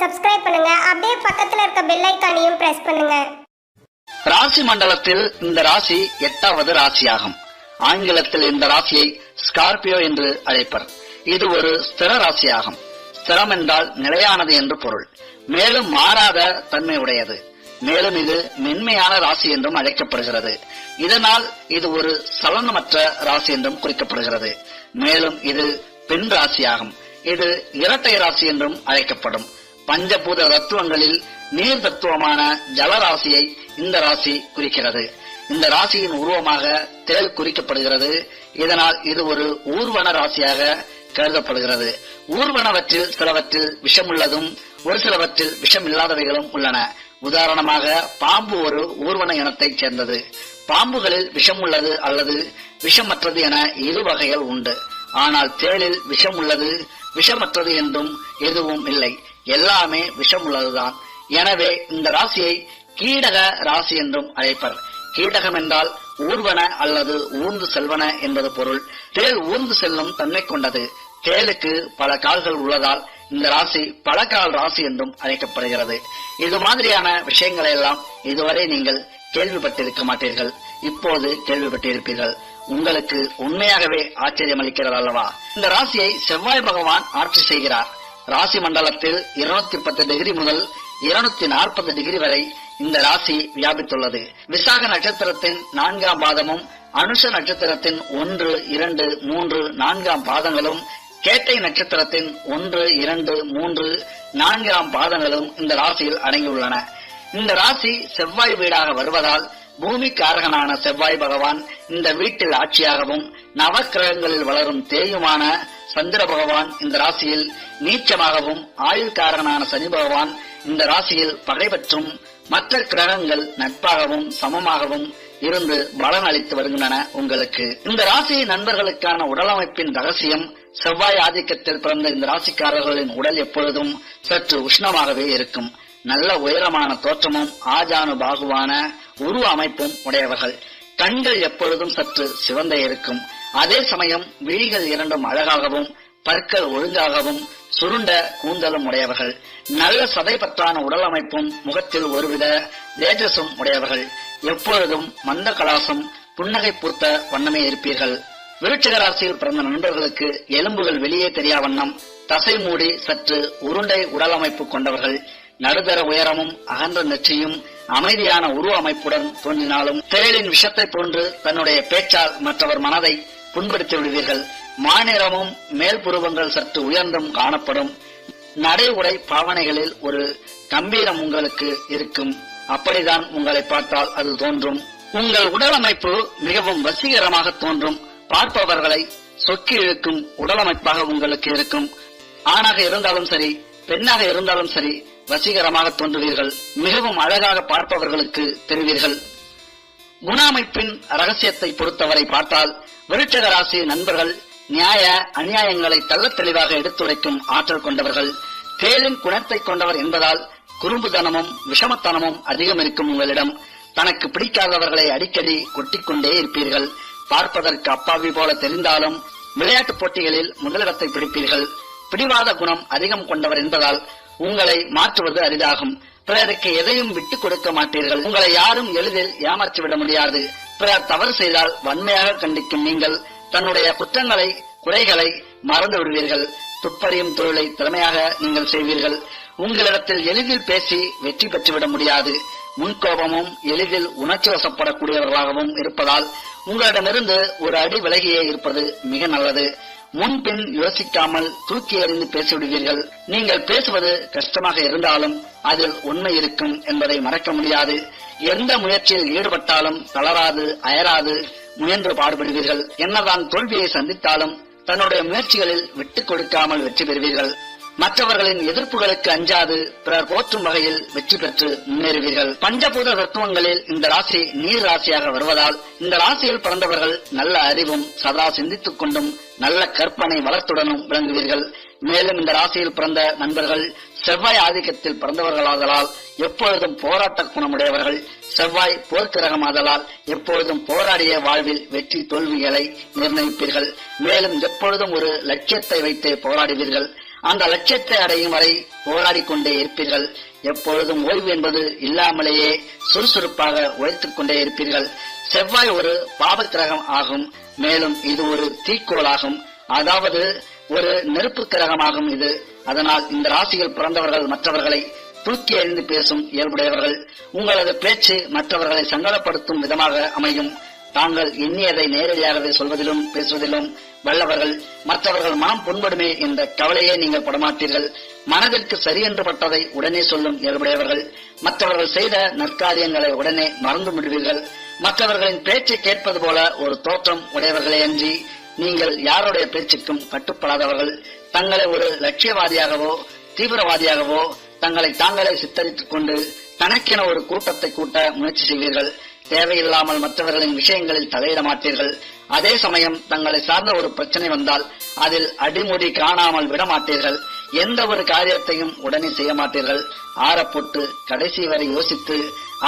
Subscribe பண்ணுங்க. அப்படியே பக்கத்துல இருக்க பெல் ஐகானையும் பிரஸ் பண்ணுங்க. ராசி மண்டலத்தில் இந்த ராசி 8வது ராசியாகும். ஆங்கிலத்தில் இந்த ராசியை ஸ்கார்பியோ என்று அழைப்பர். இது ஒரு ஸ்திர ராசியாகும். ஸ்திரம் என்றால் நிலையானது என்று பொருள். மேலும் மாறாத தன்மை உடையது. மேலும் இது மென்மையான ராசி என்றும் அழைக்கப்படுகிறது. இதனால் இது ஒரு சலனமற்ற ராசி என்றும் குறிக்கப்படுகிறது. மேலும் இது பெண் ராசியாகும். இது இரட்டை ராசி என்றும் அழைக்கப்படும். பஞ்சபூத தத்துவங்களில் நீர் தத்துவமான ஜலராசியை இந்த ராசி குறிக்கிறது. இந்த ராசியின் உருவமாக தேள் குறிக்கப்படுகிறது. இதனால் இது ஒரு ஊர்வன ராசியாக கருதப்படுகிறது. ஊர்வனவற்றில் சிலவற்றில் விஷம் உள்ளதும் ஒரு சிலவற்றில் விஷம் இல்லாதவைகளும் உள்ளன. உதாரணமாக பாம்பு ஒரு ஊர்வன இனத்தைச் சேர்ந்தது. பாம்புகளில் விஷம் உள்ளது அல்லது விஷமற்றது என இரு வகைகள் உண்டு. ஆனால் தேளில் விஷம் உள்ளது விஷமற்றது என்றும் எதுவும் இல்லை. எல்லாமே விஷம் உள்ளதுதான். எனவே இந்த ராசியை கீடக ராசி என்றும் அழைப்பர். கீடகம் என்றால் ஊர்வன அல்லது ஊர்ந்து செல்வன என்பது பொருள். தேள் ஊர்ந்து செல்லும் தன்மை கொண்டது. தேளுக்கு பல கால்கள் உள்ளதால் இந்த ராசி பலகால் ராசி என்றும் அழைக்கப்படுகிறது. இது மாதிரியான விஷயங்களை எல்லாம் இதுவரை நீங்கள் கேள்விப்பட்டிருக்க மாட்டீர்கள். இப்போது கேள்விப்பட்டிருப்பீர்கள். உங்களுக்கு உண்மையாகவே ஆச்சரியம் அளிக்கிறது அல்லவா? இந்த ராசியை செவ்வாய் பகவான் ஆட்சி செய்கிறார். ராசி மண்டலத்தில் 210 டிகிரி முதல் 240 டிகிரி வரை இந்த ராசி வியாபித்துள்ளது. விசாக நட்சத்திரத்தின் 4ஆம் பாதமும் அனுஷ நட்சத்திரத்தின் 1, 2, 3, 4ஆம் பாதங்களும் கேட்டை நட்சத்திரத்தின் 1, 2, 3, 4ஆம் பாதங்களும் இந்த ராசியில் அடங்கியுள்ளன. இந்த ராசி செவ்வாய் வீடாக வருவதால் பூமி காரகனான செவ்வாய் பகவான் இந்த வீட்டில் ஆட்சியாகவும் நவக்கிரகங்களில் வளரும் தேயுமான சந்திர பகவான் இந்த ராசியில் நீச்சமாகவும் ஆயுள் காரகனான சனி பகவான் இந்த ராசியில் பகை பெற்றும் மற்ற கிரகங்கள் நட்பாகவும் சமமாகவும் இருந்து பலன் அளித்து வருகின்றன. உங்களுக்கு இந்த ராசி நண்பர்களுக்கான உடலமைப்பின் ரகசியம், செவ்வாய் ஆதிக்கத்தில் பிறந்த இந்த ராசிக்காரர்களின் உடல் எப்பொழுதும் சற்று உஷ்ணமாகவே இருக்கும். நல்ல உயரமான தோற்றமும் ஆஜானு பாகுவான உருவ அமைப்பும் உடையவர்கள். கண்கள் எப்பொழுதும் சற்று சிவந்த இருக்கும். அதே சமயம் விழிகள் இரண்டும் அழகாகவும் பற்கள் ஒழுங்காகவும் சுருண்ட கூந்தலும் உடையவர்கள். நல்ல சதைப்பற்றான உடல் அமைப்பும் முகத்தில் ஒருவித தேஜஸும் உடையவர்கள். எப்பொழுதும் மந்த கலாசம் புன்னகை பூர்த்த வண்ணமே இருப்பீர்கள். விருச்சிக ராசியில் பிறந்த நண்பர்களுக்கு எலும்புகள் வெளியே தெரியா வண்ணம் தசை மூடி சற்று உருண்டை உடல் அமைப்பு கொண்டவர்கள். நடுத்தர உயரமும் அகன்ற நெற்றியும் அமைதியான உருவ அமைப்புடன் தோன்றினாலும் தேளின் விஷத்தை போன்று தன்னுடைய பேச்சால் மற்றவர் மனதை புண்படுத்தி விடுவீர்கள். மாநிறமும் மேல் புருவங்கள் சற்று உயர்ந்தும் காணப்படும். நடை உடை பாவனைகளில் ஒரு கம்பீரம் உங்களுக்கு இருக்கும். அப்படிதான் உங்களை பார்த்தால் அது தோன்றும். உங்கள் உடல் அமைப்பு மிகவும் வசீகரமாக தோன்றும். பார்ப்பவர்களை சொக்கி இழுக்கும் உடலமைப்பாக உங்களுக்கு இருக்கும். ஆணாக இருந்தாலும் சரி பெண்ணாக இருந்தாலும் சரி வசீகரமாக தோன்றுவீர்கள். மிகவும் அழகாக பார்ப்பவர்களுக்கு தெரிவீர்கள். குண அமைப்பின் ரகசியத்தை பொறுத்தவரை பார்த்தால் விருச்சிக ராசி நண்பர்கள் நியாய அநியாயங்களை தெள்ளத் தெளிவாக எடுத்துரைக்கும் ஆற்றல் கொண்டவர்கள். தேளின் குணத்தை கொண்டவர் என்பதால் குறும்புத்தனமும் விஷமத்தனமும் அதிகம் இருக்கும் உங்களிடம். தனக்கு பிடிக்காதவர்களை அடிக்கடி கொட்டிக்கொண்டே இருப்பீர்கள். பார்ப்பதற்கு அப்பாவி போல தெரிந்தாலும் விளையாட்டுப் போட்டிகளில் முதலிடத்தை பிடிப்பீர்கள். பிடிவாத குணம் அதிகம் கொண்டவர் என்பதால் உங்களை மாற்றுவது அரிதாகும். பிறருக்கு எதையும் விட்டுக் கொடுக்க மாட்டீர்கள். உங்களை யாரும் எளிதில் ஏமாற்றிவிட முடியாது. பிறர் தவறு செய்தால் வன்மையாக கண்டிக்கும் நீங்கள் தன்னுடைய குற்றங்களை குறைகளை மறந்து விடுவீர்கள். துப்பறியும் தொழிலை திறமையாக நீங்கள் செய்வீர்கள். உங்களிடத்தில் எளிதில் பேசி வெற்றி பெற்றுவிட முடியாது. முன்கோபமும் எளிதில் உணர்ச்சி வசப்படக்கூடியவர்களாகவும் இருப்பதால் உங்களிடமிருந்து ஒரு அடி விலகியே இருப்பது மிக நல்லது. முன்பின் யோசிக்காமல் தூக்கி எறிந்து பேசிவிடுவீர்கள். நீங்கள் பேசுவது கஷ்டமாக இருந்தாலும் அதில் உண்மை இருக்கும் என்பதை மறக்க முடியாது. எந்த முயற்சியில் ஈடுபட்டாலும் தளராது அயராது முயன்று பாடுபடுவீர்கள். என்னதான் தோல்வியை சந்தித்தாலும் தன்னுடைய முயற்சிகளில் விட்டுக் கொடுக்காமல் வெற்றி பெறுவீர்கள். மற்றவர்களின் எதிர்ப்புகளுக்கு அஞ்சாது பிறர் போற்றும் வகையில் வெற்றி பெற்று முன்னேறுவீர்கள். பஞ்சபூத தத்துவங்களில் இந்த ராசி நீர் ராசியாக வருவதால் இந்த ராசியில் பிறந்தவர்கள் நல்ல அறிவும் சதா சிந்தித்துக் கொண்டும் நல்ல கற்பனை வளர்த்துடனும் விளங்குவீர்கள். மேலும் இந்த ராசியில் பிறந்த நண்பர்கள் செவ்வாய் ஆதிக்கத்தில் பிறந்தவர்களாதலால் எப்பொழுதும் போராட்ட குணமுடையவர்கள். செவ்வாய் போர்க்கிரகமாதலால் எப்பொழுதும் போராடிய வாழ்வில் வெற்றி தோல்விகளை நிர்ணயிப்பீர்கள். மேலும் எப்பொழுதும் ஒரு லட்சியத்தை வைத்தே போராடுவீர்கள். அந்த லட்சியத்தை அடையும் வரை போராடிக் கொண்டே இருப்பீர்கள். எப்பொழுதும் ஓய்வு என்பது இல்லாமலேயே சுறுசுறுப்பாக உழைத்துக் கொண்டே இருப்பீர்கள். செவ்வாய் ஒரு பாவ கிரகம் ஆகும். மேலும் இது ஒரு தீக்கோளாகும், அதாவது ஒரு நெருப்பு கிரகமாகும் இது. அதனால் இந்த ராசியில் பிறந்தவர்கள் மற்றவர்களை தூக்கி எறிந்து பேசும் இயல்புடையவர்கள். உங்களது பேச்சு மற்றவர்களை சங்கடப்படுத்தும் விதமாக அமையும். தாங்கள் எண்ணியதை நேரடியாகவே சொல்வதிலும் பேசுவதிலும் வல்லவர்கள். மற்றவர்கள் மனம் புண்படுமே என்ற கவலையே நீங்கள் படமாட்டீர்கள். மனதிற்கு சரியென்று பட்டதை உடனே சொல்லும் இயல்புடையவர்கள். மற்றவர்கள் செய்த நற்காரியங்களை உடனே மறந்து விடுவீர்கள். மற்றவர்களின் பேச்சை கேட்பது போல ஒரு தோற்றம் உடையவர்களே அன்றி நீங்கள் யாருடைய பேச்சுக்கும் கட்டுப்படாதவர்கள். தங்களை ஒரு லட்சியவாதியாகவோ தீவிரவாதியாகவோ தங்களை தாங்களே சித்தரித்துக் கொண்டு தனக்கென ஒரு கூட்டத்தை கூட்ட முயற்சி செய்வீர்கள். தேவையில்லாமல் மற்றவர்களின் விஷயங்களில் தலையிட மாட்டீர்கள். அதே சமயம் தங்களை சார்ந்த ஒரு பிரச்சனை வந்தால் அதில் அடிமுடி காணாமல் விட மாட்டீர்கள். எந்த ஒரு காரியத்தையும் உடனே செய்ய மாட்டீர்கள். ஆறப்போட்டு கடைசி வரை யோசித்து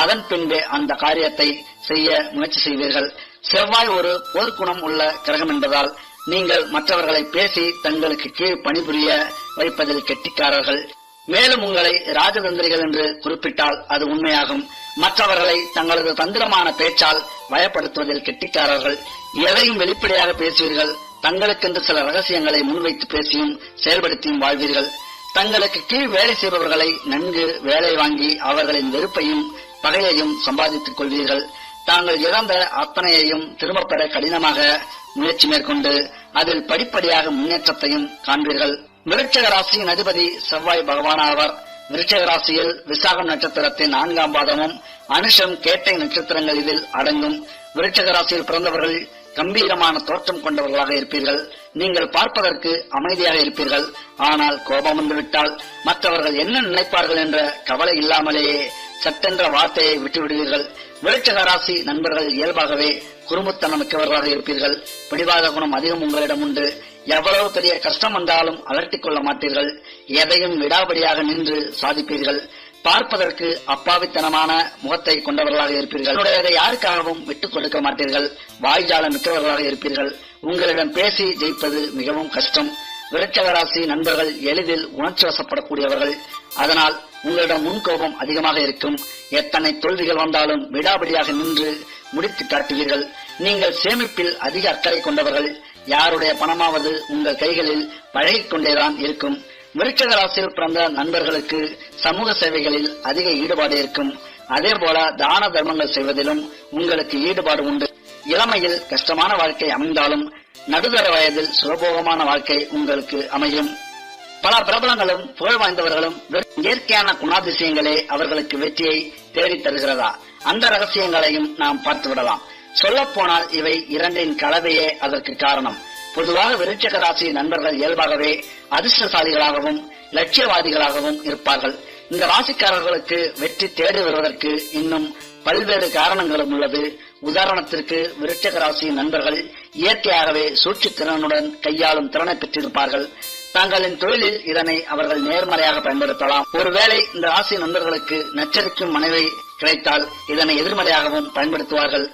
அதன் பின்பே அந்த காரியத்தை செய்ய முயற்சி செய்வீர்கள். செவ்வாய் ஒரு போர்க்குணம் உள்ள கிரகம் என்பதால் நீங்கள் மற்றவர்களை பேசி தங்களுக்கு கீழ் பணிபுரிய வைப்பதில் கெட்டிக்காரர்கள். மேலும் உங்களை ராஜதந்திரிகள் என்று குறிப்பிட்டால் அது உண்மையாகும். மற்றவர்களை தங்களது தந்திரமான பேச்சால் பயப்படுத்துவதில் கெட்டிக்காரர்கள். எதையும் வெளிப்படையாக பேசுவீர்கள். தங்களுக்கென்று சில ரகசியங்களை முன்வைத்து பேசியும் செயல்படுத்தியும் வாழ்வீர்கள். தங்களுக்கு கீழ் வேலை செய்பவர்களை நன்கு வேலை வாங்கி அவர்களின் வெறுப்பையும் பகையையும் சம்பாதித்துக் கொள்வீர்கள். தாங்கள் இழந்த அத்தனையையும் திரும்பப் பெற கடினமாக முயற்சி மேற்கொண்டு அதில் படிப்படியாக முன்னேற்றத்தையும் காண்பீர்கள். விருட்சிக ராசியின் அதிபதி செவ்வாய் பகவான் ஆவார். விருட்சிக ராசியில் விசாகம் நட்சத்திரத்தின் 4ஆம் பாதமும் அனுஷம் கேட்டை நட்சத்திரங்கள் இதில் அடங்கும். விருட்சிக ராசியில் பிறந்தவர்கள் கம்பீரமான தோற்றம் கொண்டவர்களாக இருப்பீர்கள். நீங்கள் பார்ப்பதற்கு அமைதியாக இருப்பீர்கள். ஆனால் கோபம் வந்துவிட்டால் மற்றவர்கள் என்ன நினைப்பார்கள் என்ற கவலை இல்லாமலேயே சட்டென்ற வார்த்தையை விட்டுவிடுவீர்கள். விருட்சிக ராசி நண்பர்கள் இயல்பாகவே குறும்புத்தனம் மிக்கவர்களாக இருப்பீர்கள். பிடிவாத குணம் அதிகம் உங்களிடம் உண்டு. எவ்வளவு பெரிய கஷ்டம் வந்தாலும் அலட்டிக் கொள்ள மாட்டீர்கள். எதையும் விடாபடியாக நின்று சாதிப்பீர்கள். பார்ப்பதற்கு அப்பாவித்தனமான முகத்தை கொண்டவர்களாக இருப்பீர்கள். உங்களுடைய யாருக்காகவும் விட்டுக் கொடுக்க மாட்டீர்கள். வாய்ஜாலம் மிக்கவர்களாக இருப்பீர்கள். உங்களிடம் பேசி ஜெயிப்பது மிகவும் கஷ்டம். விருட்சிக ராசி நண்பர்கள் எளிதில் உணர்ச்சி வசப்படக்கூடியவர்கள். அதனால் உங்களிடம் முன்கோபம் அதிகமாக இருக்கும். எத்தனை தோல்விகள் வந்தாலும் விடாபடியாக நின்று முடித்து காட்டுவீர்கள். நீங்கள் சேமிப்பில் அதிக அக்கறை கொண்டவர்கள். யாருடைய பணமாவது உங்கள் கைகளில் பழகிக் கொண்டேதான் இருக்கும். விருட்சிக ராசியில் பிறந்த நண்பர்களுக்கு சமூக சேவைகளில் அதிக ஈடுபாடு இருக்கும். அதே போல தான தர்மங்கள் செய்வதிலும் உங்களுக்கு ஈடுபாடு உண்டு. இளமையில் கஷ்டமான வாழ்க்கை அமைந்தாலும் நடுத்தர வயதில் சுலபோகமான வாழ்க்கை உங்களுக்கு அமையும். பல பிரபலங்களும் புகழ் வாய்ந்தவர்களும் இயற்கையான குணாதிசயங்களே அவர்களுக்கு வெற்றியை தேடித் தருகிறதா? அந்த ரகசியங்களையும் நாம் பார்த்துவிடலாம். சொல்லப்போனால் இவை இரண்டின் கலவையே அதற்கு காரணம். பொதுவாக விருட்சிக ராசி நண்பர்கள் இயல்பாகவே அதிர்ஷ்டசாலிகளாகவும் லட்சியவாதிகளாகவும் இருப்பார்கள். இந்த ராசிக்காரர்களுக்கு வெற்றி தேடி வருவதற்கு இன்னும் பல்வேறு காரணங்களும் உள்ளது. உதாரணத்திற்கு விருட்சிக ராசி நண்பர்கள் இயற்கையாகவே சூழ்ச்சி திறனுடன் கையாளும் திறனை பெற்றிருப்பார்கள். தங்களின் தொழிலில் இதனை அவர்கள் நேர்மறையாக பயன்படுத்தலாம். ஒருவேளை இந்த ராசி நண்பர்களுக்கு நச்சரிக்கும் மனைவி கிடைத்தால் இதனை எதிர்மறையாகவும் பயன்படுத்துவார்கள்.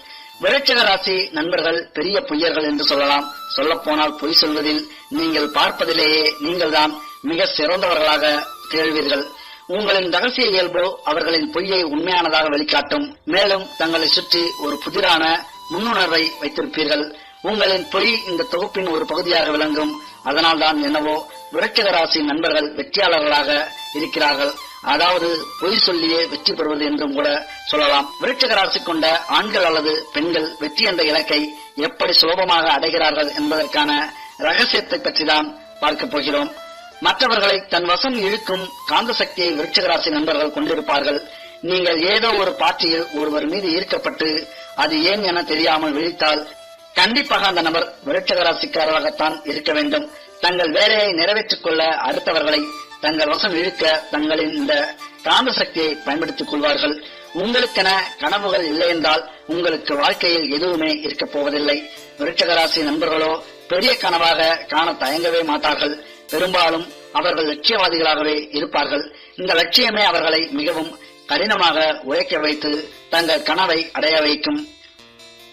விருட்சிக ராசி நண்பர்கள் பெரிய பொய்யர்கள் என்று சொல்லலாம். சொல்லப்போனால் பொய் சொல்வதில் நீங்கள் பார்ப்பதிலேயே நீங்கள் தான் மிக சிறந்தவர்களாக திகழ்வீர்கள். உங்களின் ரகசிய இயல்போ அவர்களின் பொய்யை உண்மையானதாக வெளிக்காட்டும். மேலும் தங்களை சுற்றி ஒரு புதிரான முன்னுணர்வை வைத்திருப்பீர்கள். உங்களின் பொய் இந்த தொகுப்பின் ஒரு பகுதியாக விளங்கும். அதனால்தான் என்னவோ விருட்சிக ராசி நண்பர்கள் வெற்றியாளர்களாக இருக்கிறார்கள். அதாவது பொய் சொல்லியே வெற்றி பெறுவது என்றும் கூட சொல்லலாம். விருட்சிக ராசி கொண்ட ஆண்கள் அல்லது பெண்கள் வெற்றி என்ற இலக்கை எப்படி சுலபமாக அடைகிறார்கள் என்பதற்கான ரகசியத்தை பற்றிதான் பார்க்க போகிறோம். மற்றவர்களை தன் வசம் இழுக்கும் காந்த சக்தியை விருட்சிக ராசி நண்பர்கள் கொண்டிருப்பார்கள். நீங்கள் ஏதோ ஒரு பாட்டியில் ஒருவர் மீது ஈர்க்கப்பட்டு அது ஏன் என தெரியாமல் விழித்தால் கண்டிப்பாக அந்த நபர் விருட்சிக ராசிக்காரராகத்தான் இருக்க வேண்டும். தங்கள் வேலையை நிறைவேற்றிக் கொள்ள அடுத்தவர்களை தங்கள் வசம் இழுக்க தங்களின் இந்த காந்த சக்தியை பயன்படுத்திக் கொள்வார்கள். உங்களுக்கென கனவுகள் இல்லை என்றால் உங்களுக்கு வாழ்க்கையில் எதுவுமே இருக்கப் போவதில்லை. விருட்சிக ராசி நண்பர்களோ பெரிய கனவாக காண தயங்கவே மாட்டார்கள். பெரும்பாலும் அவர்கள் லட்சியவாதிகளாகவே இருப்பார்கள். இந்த லட்சியமே அவர்களை மிகவும் கடினமாக உழைக்க வைத்து தங்கள் கனவை அடைய வைக்கும்.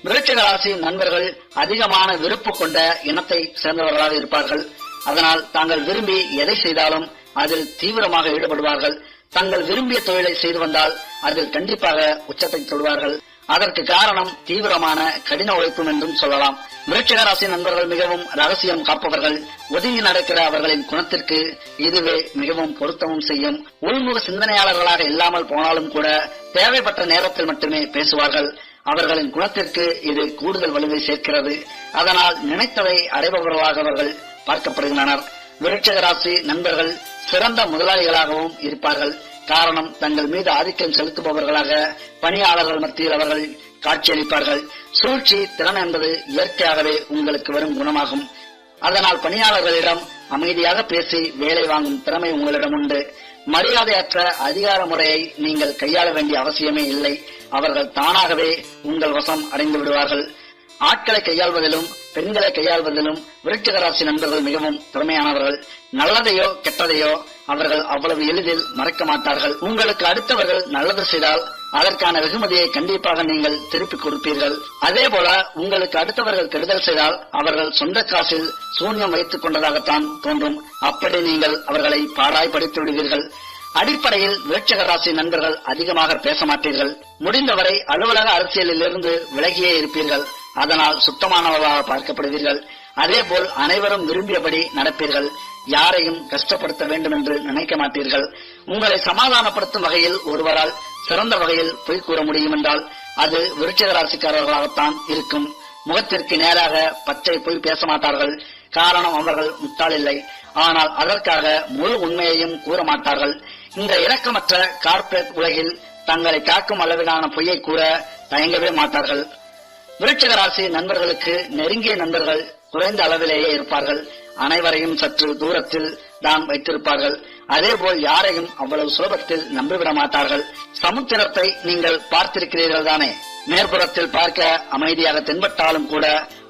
விருட்சிக ராசி நண்பர்கள் அதிகமான விருப்பு கொண்ட இனத்தை சேர்ந்தவர்களாக இருப்பார்கள். அதனால் தாங்கள் விரும்பி எதை செய்தாலும் அதில் தீவிரமாக ஈடுபடுவார்கள். தங்கள் விரும்பிய தொழிலை செய்து வந்தால் அதில் கண்டிப்பாக உச்சத்தை தொடுவார்கள். அதற்கு காரணம் தீவிரமான கடின உழைப்பும் என்றும் சொல்லலாம். விருச்சிக ராசி நண்பர்கள் மிகவும் ரகசியம் காப்பவர்கள். ஒதுங்கி நடக்கிற அவர்களின் குணத்திற்கு இதுவே மிகவும் பொருத்தமும் செய்யும். உள்முக சிந்தனையாளர்களாக இல்லாமல் போனாலும் கூட தேவைப்பட்ட நேரத்தில் மட்டுமே பேசுவார்கள். அவர்களின் குணத்திற்கு இது கூடுதல் வலுவை சேர்க்கிறது. அதனால் நினைத்ததை அடைபவர்களாக அவர்கள் பார்க்கப்படுகின்றனர். விருச்சிக ராசி நண்பர்கள் சிறந்த முதலாளிகளாகவும் இருப்பார்கள். காரணம், தங்கள் மீது ஆதிக்கம் செலுத்துபவர்களாக பணியாளர்கள் மத்தியில் அவர்கள் காட்சியளிப்பார்கள். சூழ்ச்சி திறன் என்பது இயற்கையாகவே உங்களுக்கு வரும் குணமாகும். அதனால் பணியாளர்களிடம் அமைதியாக பேசி வேலை வாங்கும் திறமை உங்களிடம் உண்டு. மரியாதையற்ற அதிகார முறையை நீங்கள் கையாள வேண்டிய அவசியமே இல்லை. அவர்கள் தானாகவே உங்கள் வசம் அடைந்து விடுவார்கள். ஆட்களை கையாள்வதிலும் பெண்களை கையாள்வதிலும் விருச்சிக ராசி நண்பர்கள் மிகவும் திறமையானவர்கள். நல்லதையோ கெட்டதையோ அவர்கள் அவ்வளவு எளிதில் மறைக்க மாட்டார்கள். உங்களுக்கு அடுத்தவர்கள் நல்லது செய்தால் அதற்கான வெகுமதியை கண்டிப்பாக நீங்கள் திருப்பிக் கொடுப்பீர்கள். அதே போல உங்களுக்கு அடுத்தவர்கள் கெடுதல் செய்தால் அவர்கள் சொந்த காசில் சூன்யம் வைத்துக் கொண்டதாகத்தான் தோன்றும். அப்படி நீங்கள் அவர்களை பாடாய்படுத்தி விடுவீர்கள். அடிப்படையில் விருச்சிக ராசி நண்பர்கள் அதிகமாக பேச மாட்டீர்கள். முடிந்தவரை அலுவலக அரசியலில் இருந்து விலகியே இருப்பீர்கள். அதனால் சுத்தமானவர்களாக பார்க்கப்படுவீர்கள். அதேபோல் அனைவரும் விரும்பியபடி நடப்பீர்கள். யாரையும் கஷ்டப்படுத்த வேண்டும் என்று நினைக்க மாட்டீர்கள். உங்களை சமாதானப்படுத்தும் வகையில் ஒருவரால் சிறந்த வகையில் பொய் கூற முடியும் என்றால் அது விருச்சிக ராசிக்காரர்களாகத்தான் இருக்கும். முகத்திற்கு நேராக பச்சை பொய் பேச மாட்டார்கள். காரணம், அவர்கள் முட்டாள் இல்லை. ஆனால் அதற்காக முழு உண்மையையும் கூற மாட்டார்கள். இந்த இரக்கமற்ற கார்ப்பரேட் உலகில் தங்களை காக்கும் அளவிலான பொய்யை கூற தயங்கவே மாட்டார்கள். விருச்சிக ராசி நண்பர்களுக்கு நெருங்கிய நண்பர்கள் குறைந்த அளவிலேயே இருப்பார்கள். அனைவரையும் சற்று தூரத்தில் தான் வைத்திருப்பார்கள். அதேபோல் யாரையும் அவ்வளவு சுலபத்தில் நம்பிவிட மாட்டார்கள். சமுத்திரத்தை நீங்கள் பார்த்திருக்கிறீர்கள் தானே? மேற்புறத்தில் பார்க்க அமைதியாக தென்பட்டாலும் கூட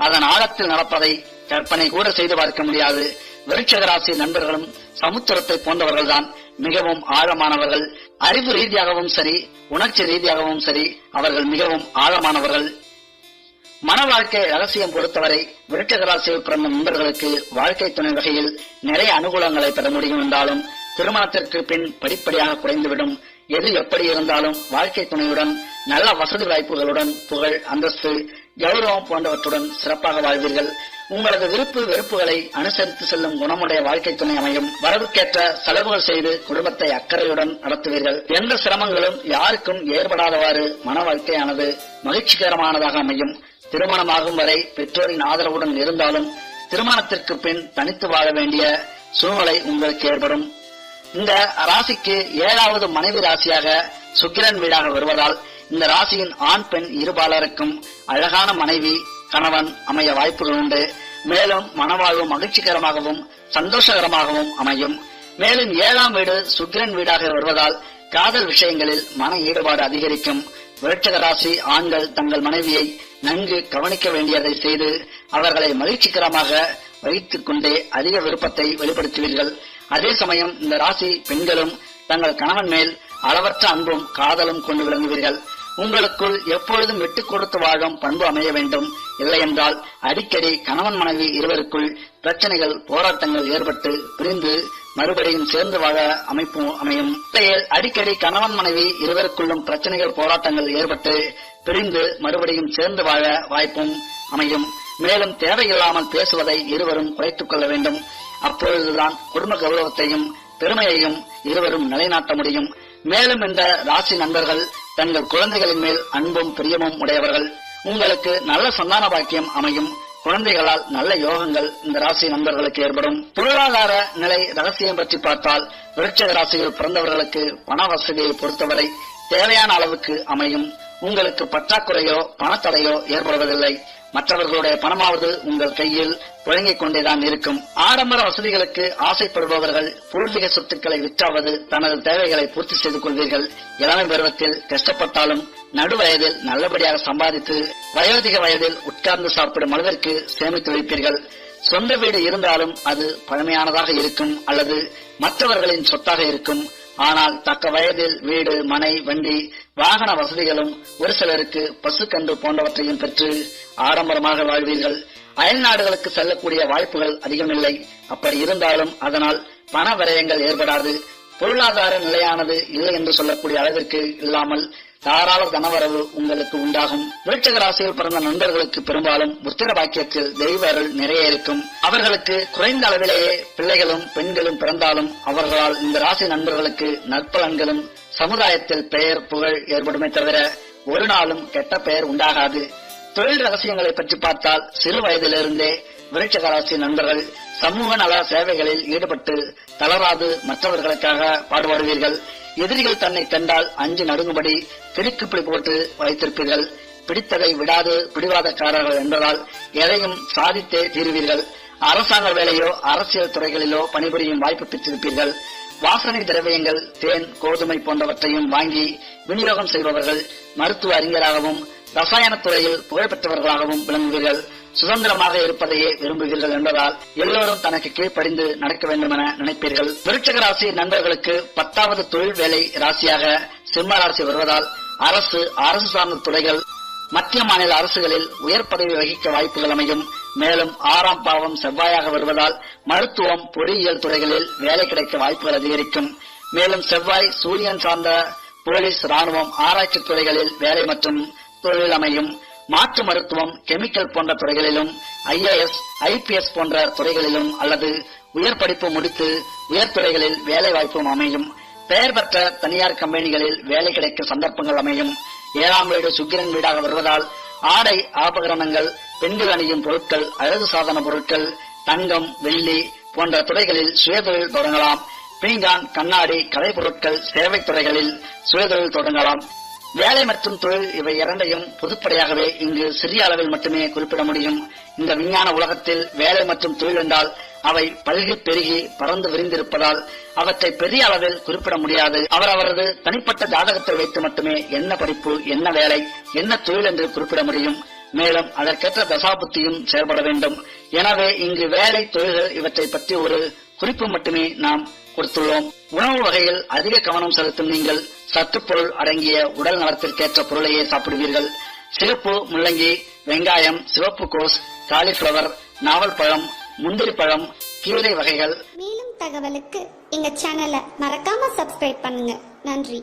அதன் ஆழத்தில் நடப்பதை கற்பனை கூட செய்து பார்க்க முடியாது. விருச்சிக ராசி நண்பர்களும் சமுத்திரத்தை போன்றவர்கள்தான். மிகவும் ஆழமானவர்கள். அறிவு ரீதியாகவும் சரி, உணர்ச்சி ரீதியாகவும் சரி, அவர்கள் மிகவும் ஆழமானவர்கள். மன வாழ்க்கை ரகசியம் பொறுத்தவரை விருச்சிக ராசியில் பிறந்த நண்பர்களுக்கு வாழ்க்கை துணை வகையில் நிறைய அனுகூலங்களை பெற முடியும் என்றாலும் திருமணத்திற்கு பின் படிப்படியாக குறைந்துவிடும். எது எப்படி இருந்தாலும் வாழ்க்கை துணையுடன் நல்ல வசதி வாய்ப்புகளுடன் புகழ், அந்தஸ்து, கௌரவம் போன்றவற்றுடன் சிறப்பாக வாழ்வீர்கள். உங்களது விருப்பு வெறுப்புகளை அனுசரித்து செல்லும் குணமுடைய வாழ்க்கை துணை அமையும். வரவுக்கேற்ற செலவுகள் செய்து குடும்பத்தை அக்கறையுடன் நடத்துவீர்கள். எந்த சிரமங்களும் யாருக்கும் ஏற்படாதவாறு மன வாழ்க்கையானது மகிழ்ச்சிகரமானதாக அமையும். திருமணமாகும் வரை பெற்றோரின் ஆதரவுடன் இருந்தாலும் திருமணத்திற்கு பின் தனித்து வாழ வேண்டிய சூழ்நிலை உங்களுக்கு ஏற்படும். இந்த ராசிக்கு 7வது மனைவி ராசியாக சுக்கிரன் வீடாக வருவதால் இந்த ராசியின் ஆண் பெண் இருபாலருக்கும் அழகான மனைவி கணவன் அமைய வாய்ப்புகள் உண்டு. மேலும் மனவாழ்வு மகிழ்ச்சிகரமாகவும் சந்தோஷகரமாகவும் அமையும். மேலும் 7ஆம் வீடு சுக்கிரன் வீடாக வருவதால் காதல் விஷயங்களில் மன ஈடுபாடு அதிகரிக்கும். விருச்சிக ராசி ஆண்கள் தங்கள் மனைவியை நன்கு கவனிக்க வேண்டியதை செய்து அவர்களை மகிழ்ச்சிகரமாக வைத்துக் கொண்டே அதிக விருப்பத்தை வெளிப்படுத்துவீர்கள். அதே சமயம் இந்த ராசி பெண்களும் தங்கள் கணவன் மேல் அளவற்ற அன்பும் காதலும் கொண்டு விளங்குவீர்கள். உங்களுக்குள் எப்பொழுதும் விட்டுக் கொடுத்து வாழும் பண்பு அமைய வேண்டும். இல்லையென்றால் அடிக்கடி கணவன் மனைவி இருவருக்குள் பிரச்சனைகள், போராட்டங்கள் ஏற்பட்டு பிரிந்து மறுபடியும் சேர்ந்து வாழ அமைப்பு அமையும். அடிக்கடி கணவன் மனைவி இருவருக்குள்ளும் பிரச்சனைகள், போராட்டங்கள் ஏற்பட்டு பிரிந்து மறுபடியும் சேர்ந்து வாழ வாய்ப்பும் அமையும். மேலும் தேவையில்லாமல் பேசுவதை இருவரும் குறைத்துக் கொள்ள வேண்டும். அப்பொழுதுதான் குடும்ப கௌரவத்தையும் பெருமையையும் இருவரும் நிலைநாட்ட முடியும். மேலும் இந்த ராசி நண்பர்கள் தங்கள் குழந்தைகளின் மேல் அன்பும் பிரியமும் உடையவர்கள். உங்களுக்கு நல்ல சந்தான பாக்கியம் அமையும். குழந்தைகளால் நல்ல யோகங்கள் இந்த ராசி நண்பர்களுக்கு ஏற்படும். பொருளாதார நிலை ரகசியம் பற்றி பார்த்தால் விருச்சிக ராசியில் பிறந்தவர்களுக்கு பண வசதியை பொறுத்தவரை தேவையான அளவுக்கு அமையும். உங்களுக்கு பற்றாக்குறையோ பணத்தடையோ ஏற்படுவதில்லை. மற்றவர்களுடைய பணமாவது உங்கள் கையில் புழங்கிக் கொண்டேதான் இருக்கும். ஆடம்பர வசதிகளுக்கு ஆசைப்படுபவர்கள் பூர்வீக சொத்துக்களை விற்றாவது தனது தேவைகளை பூர்த்தி செய்து கொள்வீர்கள். இளமை பருவத்தில் கஷ்டப்பட்டாலும் நடுவயதில் நல்லபடியாக சம்பாதித்து வயோதிக வயதில் உட்கார்ந்து சாப்பிடும் அளவிற்கு சேமித்து வைப்பீர்கள். சொந்த வீடு இருந்தாலும் அது பழமையானதாக இருக்கும் அல்லது மற்றவர்களின் சொத்தாக இருக்கும். ஆனால் தக்க வயதில் வீடு, மனை, வண்டி, வாகன வசதிகளும் ஒரு சிலருக்கு பசுக்கன்று போன்றவற்றையும் பெற்று ஆடம்பரமாக வாழ்வீர்கள். அயல் நாடுகளுக்கு செல்லக்கூடிய வாய்ப்புகள் அதிகமில்லை. அப்படி இருந்தாலும் அதனால் பண விரயங்கள் ஏற்படாது. பொருளாதார நிலையானது இல்லை என்று சொல்லக்கூடிய அளவிற்கு இல்லாமல் தாராள தனவரவு உங்களுக்கு உண்டாகும். விருச்சிக ராசியில் பிறந்த நண்பர்களுக்கு பெரும்பாலும் புத்திர பாக்கியத்தில் தெய்வ அருள் நிறைய இருக்கும். அவர்களுக்கு குறைந்த அளவிலேயே பிள்ளைகளும் பெண்களும் பிறந்தாலும் அவர்களால் இந்த ராசி நண்பர்களுக்கு நற்பலன்களும் சமுதாயத்தில் பெயர் புகழ் ஏற்படுமே தவிர ஒரு நாளும் கெட்ட பெயர் உண்டாகாது. தொழில் ரகசியங்களை பற்றி பார்த்தால் சிறு வயதிலிருந்தே விருச்சிக ராசி நண்பர்கள் சமூக நல சேவைகளில் ஈடுபட்டு தளராது மற்றவர்களுக்காக பாடுபடுவீர்கள். எதிரிகள் தன்னை கண்டால் அஞ்சு நடுங்கும்படி கிடுக்குப்பிடி போட்டு வைத்திருப்பீர்கள். பிடித்ததை விடாது பிடிவாதக்காரர்கள் என்பதால் எதையும் சாதித்தே தீருவீர்கள். அரசாங்க வேலையோ அரசியல் துறைகளிலோ பணிபுரியும் வாய்ப்பு பெற்றிருப்பீர்கள். வாசனை திரவியங்கள், தேன், கோதுமை போன்றவற்றையும் வாங்கி விநியோகம் செய்பவர்கள். மருத்துவ அறிஞராகவும் ரசாயன துறையில் புகழ்பெற்றவர்களாகவும் விளங்குவீர்கள். சுதந்திரமாக இருப்பதையே விரும்புவீர்கள் என்பதால் எல்லோரும் தனக்கு கீழ்ப்படிந்து நடக்க வேண்டும் என நினைப்பீர்கள். விருச்சிக ராசி நண்பர்களுக்கு 10வது தொழில் வேலை ராசியாக சிம்ம ராசி வருவதால் அரசு சார்ந்த துறைகள், மத்திய மாநில அரசுகளில் உயர் பதவி வகிக்க வாய்ப்புகள் அமையும். மேலும் 6ஆம் பாவம் செவ்வாயாக வருவதால் மருத்துவம், பொறியியல் துறைகளில் வேலை கிடைக்க வாய்ப்புகள் அதிகரிக்கும். மேலும் செவ்வாய் சூரியன் சார்ந்த போலீஸ், ராணுவம், ஆராய்ச்சி துறைகளில் வேலை மற்றும் தொழில் அமையும். மாற்று மருத்துவம், கெமிக்கல் போன்ற துறைகளிலும், IAS, IPS போன்ற துறைகளிலும் அல்லது உயர் படிப்பு முடித்து உயர்துறைகளில் வேலை வாய்ப்பும் அமையும். பெயர் பெற்ற தனியார் கம்பெனிகளில் வேலை கிடைக்க சந்தர்ப்பங்கள் அமையும். 7ஆம் வீடு சுக்கிரன் வீடாக வருவதால் ஆடை ஆபரணங்கள், பெண்கள் அணியும் பொருட்கள், அழகு சாதன பொருட்கள், தங்கம், வெள்ளி போன்ற துறைகளில் சுயதொழில் தொடங்கலாம். பீங்கான், கண்ணாடி, கலை பொருட்கள், சேவை துறைகளில் சுயதொழில் தொடங்கலாம். வேலை மற்றும் தொழில் இவை இரண்டையும் பொதுப்படையாகவே இங்கு சிறிய அளவில் மட்டுமே குறிப்பிட முடியும். இந்த விஞ்ஞான உலகத்தில் வேலை மற்றும் தொழில் என்றால் அவை பல்கி பெருகி பறந்து விரிந்திருப்பதால் அவற்றை பெரிய அளவில் குறிப்பிட முடியாது. அவரவரது தனிப்பட்ட ஜாதகத்தை வைத்து மட்டுமே என்ன படிப்பு, என்ன வேலை, என்ன தொழில் என்று குறிப்பிட முடியும். மேலும் அதற்கேற்ற தசாபுத்தியும் செயல்பட வேண்டும். எனவே இங்கு வேலை, தொழில்கள் இவற்றை பற்றி ஒரு குறிப்பு மட்டுமே நாம் கொடுத்துள்ளோம். உணவு வகையில் அதிக கவனம் செலுத்தும் நீங்கள் சத்துப்பொருள் அடங்கிய உடல் நலத்திற்கேற்ற பொருளையே சாப்பிடுவீர்கள். சிகப்பு முள்ளங்கி, வெங்காயம், சிவப்பு கோஸ், காலிஃபிளவர், நாவல் பழம், முந்திரி பழம், கீரை வகைகள். மேலும் தகவலுக்கு எங்க சேனலை மறக்காம சப்ஸ்கிரைப் பண்ணுங்க. நன்றி.